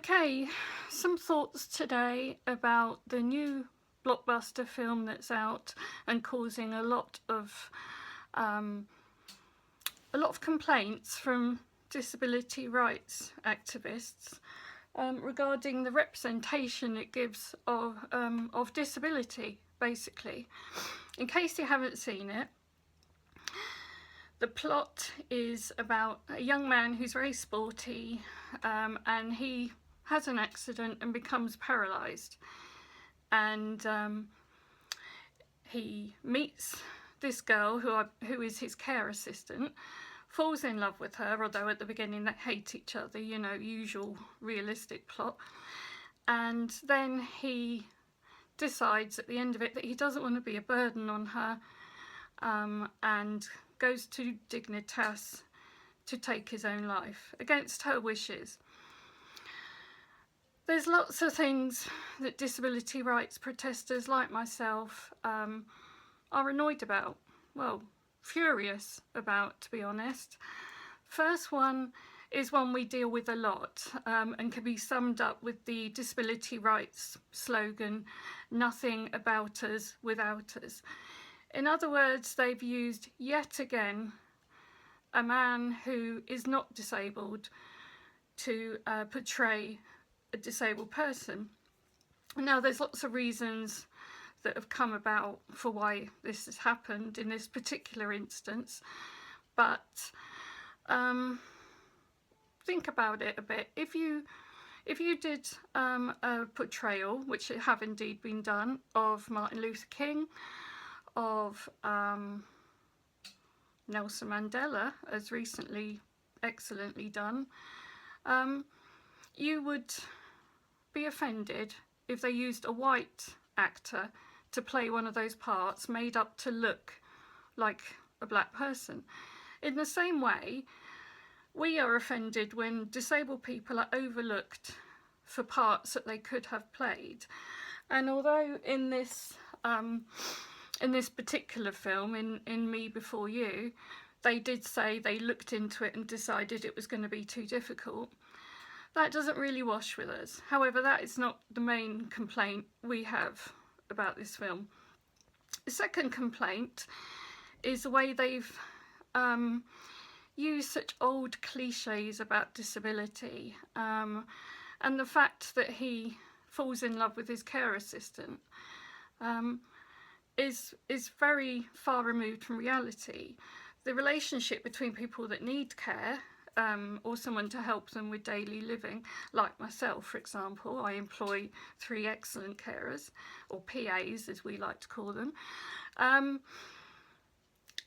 Okay, some thoughts today about the new blockbuster film that's out and causing um, a lot of complaints from disability rights activists regarding the representation it gives of disability, basically. In case you haven't seen it, the plot is about a young man who's very sporty, and he has an accident and becomes paralysed. And he meets this girl who is his care assistant, falls in love with her, although at the beginning they hate each other, you know, usual realistic plot. And then he decides at the end of it that he doesn't want to be a burden on her, and goes to Dignitas to take his own life against her wishes. There's lots of things that disability rights protesters like myself are annoyed about, well, furious about, to be honest. First one is one we deal with a lot, and can be summed up with the disability rights slogan, "Nothing about us without us." In other words, they've used yet again a man who is not disabled to portray a disabled person. Now, there's lots of reasons that have come about for why this has happened in this particular instance, but think about it a bit. If you did a portrayal, which have indeed been done, of Martin Luther King, of Nelson Mandela, as recently excellently done, you would be offended if they used a white actor to play one of those parts made up to look like a black person. In the same way, we are offended when disabled people are overlooked for parts that they could have played. And although in this particular film, in Me Before You, they did say they looked into it and decided it was going to be too difficult, that doesn't really wash with us. However, that is not the main complaint we have about this film. The second complaint is the way they've used such old cliches about disability, and the fact that he falls in love with his care assistant is very far removed from reality. The relationship between people that need care, or someone to help them with daily living, like myself, for example. I employ 3 excellent carers, or PAs as we like to call them.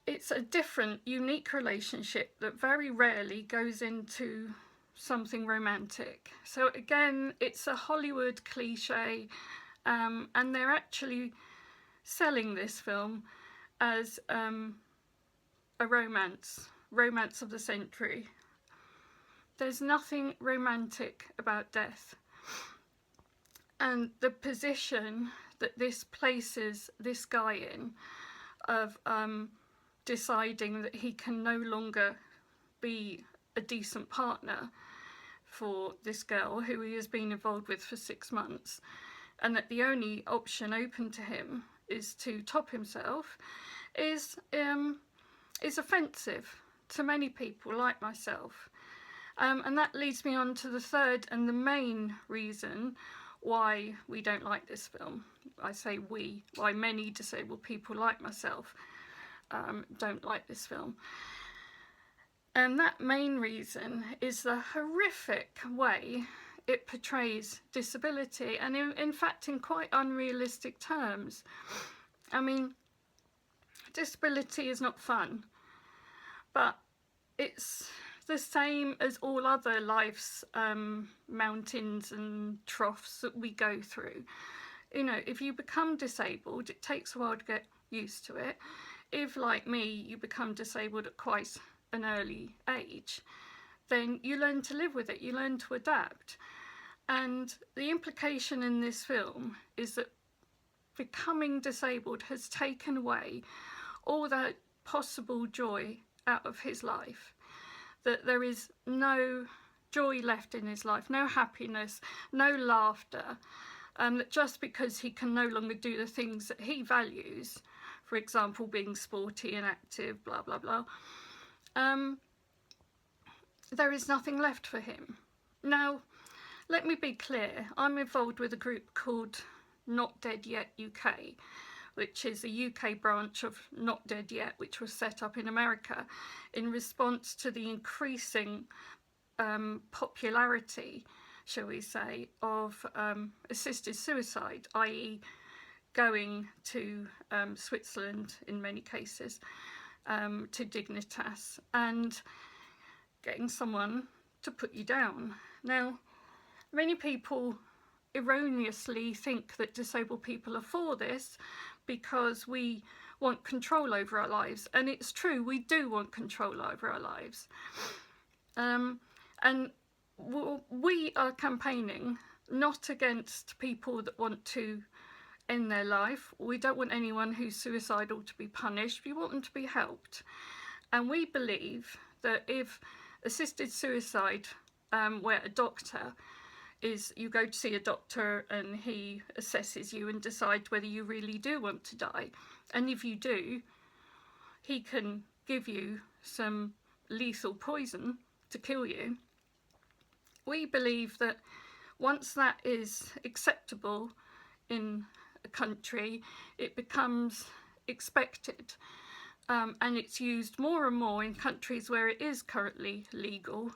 It's a different, unique relationship that very rarely goes into something romantic. So again, it's a Hollywood cliche, and they're actually selling this film as a romance of the century. There's nothing romantic about death, and the position that this places this guy in, of deciding that he can no longer be a decent partner for this girl who he has been involved with for 6 months, and that the only option open to him is to top himself, is offensive to many people like myself. And that leads me on to the third and the main reason why we don't like this film. I say we, why many disabled people like myself don't like this film. And that main reason is the horrific way it portrays disability, and in fact in quite unrealistic terms. I mean, disability is not fun, but it's the same as all other life's mountains and troughs that we go through. You know, if you become disabled, it takes a while to get used to it. If, like me, you become disabled at quite an early age, then you learn to live with it, you learn to adapt. And the implication in this film is that becoming disabled has taken away all that possible joy out of his life, that there is no joy left in his life, no happiness, no laughter, that just because he can no longer do the things that he values, for example, being sporty and active, blah, blah, blah, there is nothing left for him. Now, let me be clear, I'm involved with a group called Not Dead Yet UK, which is a UK branch of Not Dead Yet, which was set up in America in response to the increasing popularity, shall we say, of assisted suicide, i.e. going to Switzerland in many cases, to Dignitas, and getting someone to put you down. Now, many people erroneously think that disabled people are for this because we want control over our lives, and it's true, we do want control over our lives. And we are campaigning not against people that want to end their life. We don't want anyone who's suicidal to be punished. We want them to be helped. And we believe that if assisted suicide, where a doctor is, you go to see a doctor and he assesses you and decides whether you really do want to die. And if you do, he can give you some lethal poison to kill you. We believe that once that is acceptable in a country, it becomes expected. And it's used more and more in countries where it is currently legal,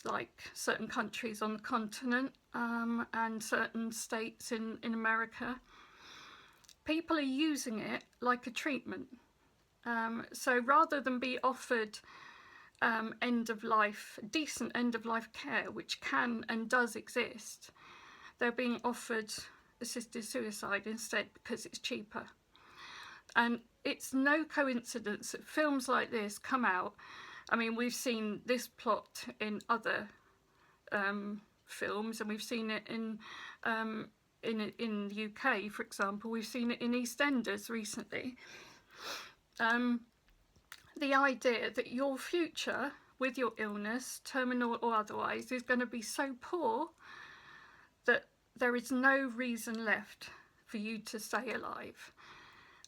like certain countries on the continent and certain states in America. People are using it like a treatment. So rather than be offered decent end-of-life care, which can and does exist, they're being offered assisted suicide instead because it's cheaper. And it's no coincidence that films like this come out. I mean, we've seen this plot in other films, and we've seen it in the UK, for example. We've seen it in EastEnders recently. The idea that your future with your illness, terminal or otherwise, is going to be so poor that there is no reason left for you to stay alive.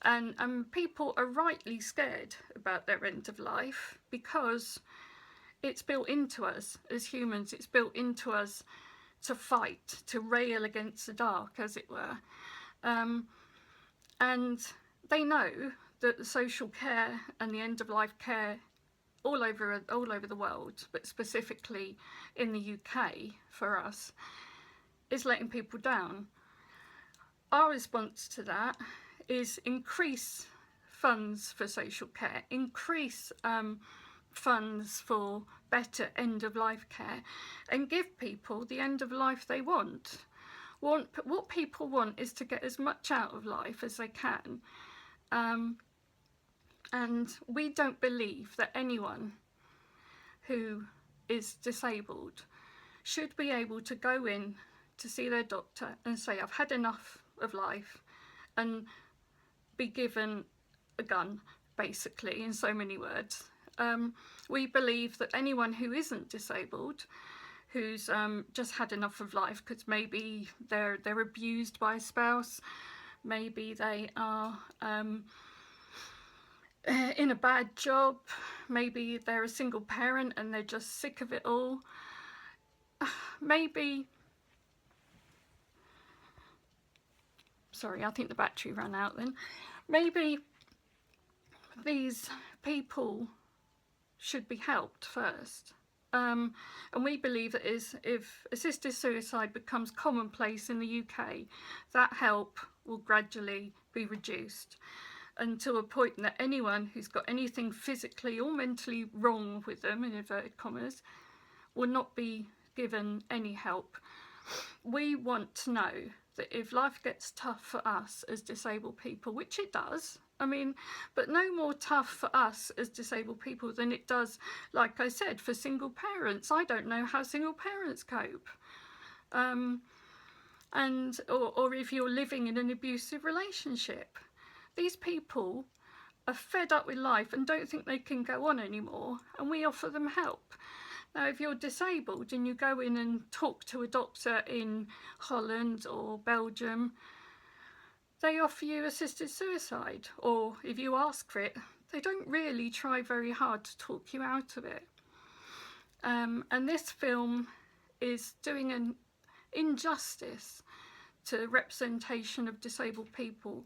And people are rightly scared about their end of life because it's built into us as humans. It's built into us to fight, to rail against the dark, as it were. And they know that the social care and the end-of-life care all over the world, but specifically in the UK for us, is letting people down. Our response to that is increase funds for social care, increase funds for better end-of-life care, and give people the end of life they want. What people want is to get as much out of life as they can. And we don't believe that anyone who is disabled should be able to go in to see their doctor and say, I've had enough of life, and be given a gun, basically, in so many words. We believe that anyone who isn't disabled, who's just had enough of life, because maybe they're abused by a spouse, maybe they are in a bad job, maybe they're a single parent and they're just sick of it all, maybe, sorry, I think the battery ran out then, maybe these people should be helped first. And we believe that if assisted suicide becomes commonplace in the UK, that help will gradually be reduced until a point that anyone who's got anything physically or mentally wrong with them, in inverted commas, will not be given any help. We want to know that if life gets tough for us as disabled people, which it does, I mean, but no more tough for us as disabled people than it does, like I said, for single parents. I don't know how single parents cope. Or if you're living in an abusive relationship. These people are fed up with life and don't think they can go on anymore, and we offer them help. Now, if you're disabled and you go in and talk to a doctor in Holland or Belgium, they offer you assisted suicide, or if you ask for it, they don't really try very hard to talk you out of it. And this film is doing an injustice to the representation of disabled people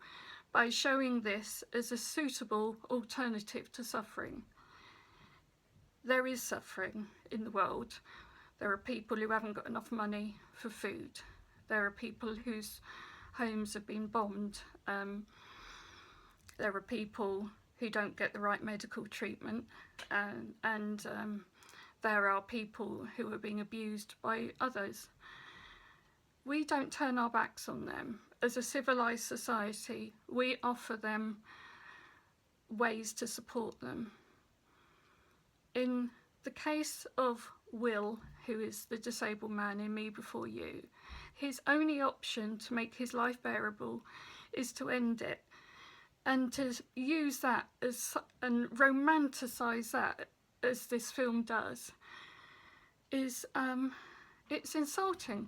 by showing this as a suitable alternative to suffering. There is suffering in the world. There are people who haven't got enough money for food. There are people whose homes have been bombed. There are people who don't get the right medical treatment, and there are people who are being abused by others. We don't turn our backs on them. As a civilised society, we offer them ways to support them. In the case of Will, who is the disabled man in Me Before You, his only option to make his life bearable is to end it, and to use that as and romanticise that as this film does is it's insulting.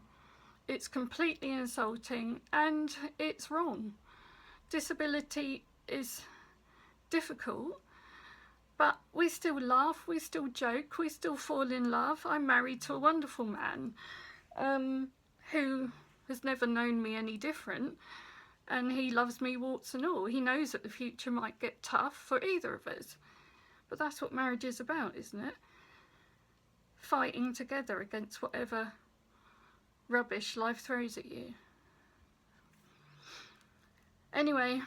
It's completely insulting, and it's wrong. Disability is difficult, but we still laugh, we still joke, we still fall in love. I'm married to a wonderful man who has never known me any different, and he loves me warts and all. He knows that the future might get tough for either of us, but that's what marriage is about, isn't it? Fighting together against whatever rubbish life throws at you. Anyway,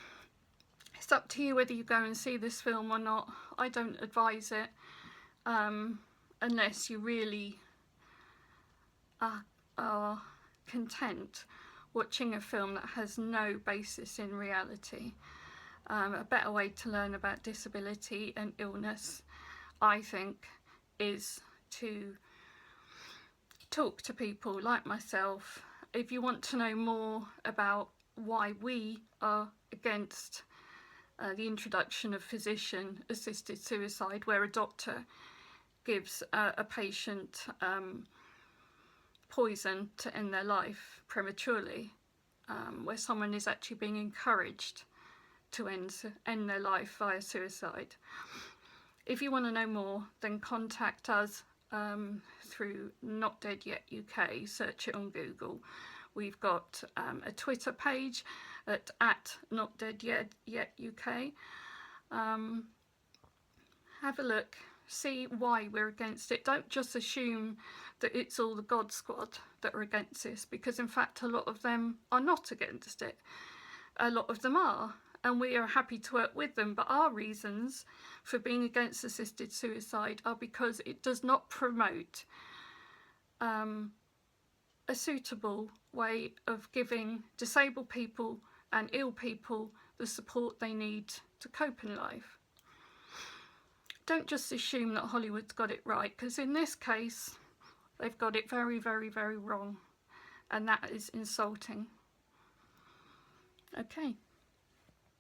it's up to you whether you go and see this film or not. I don't advise it unless you really are content watching a film that has no basis in reality. A better way to learn about disability and illness, I think, is to talk to people like myself. If you want to know more about why we are against the introduction of physician-assisted suicide, where a doctor gives a patient poison to end their life prematurely, where someone is actually being encouraged to end their life via suicide. If you want to know more, then contact us through Not Dead Yet UK. Search it on Google. We've got a Twitter page at Not Dead Yet UK. Have a look, see why we're against it. Don't just assume that it's all the God Squad that are against this, because in fact a lot of them are not against it. A lot of them are, and we are happy to work with them, but our reasons for being against assisted suicide are because it does not promote a suitable way of giving disabled people and ill people the support they need to cope in life. Don't just assume that Hollywood's got it right, because in this case they've got it very, very, very wrong, and that is insulting. Okay.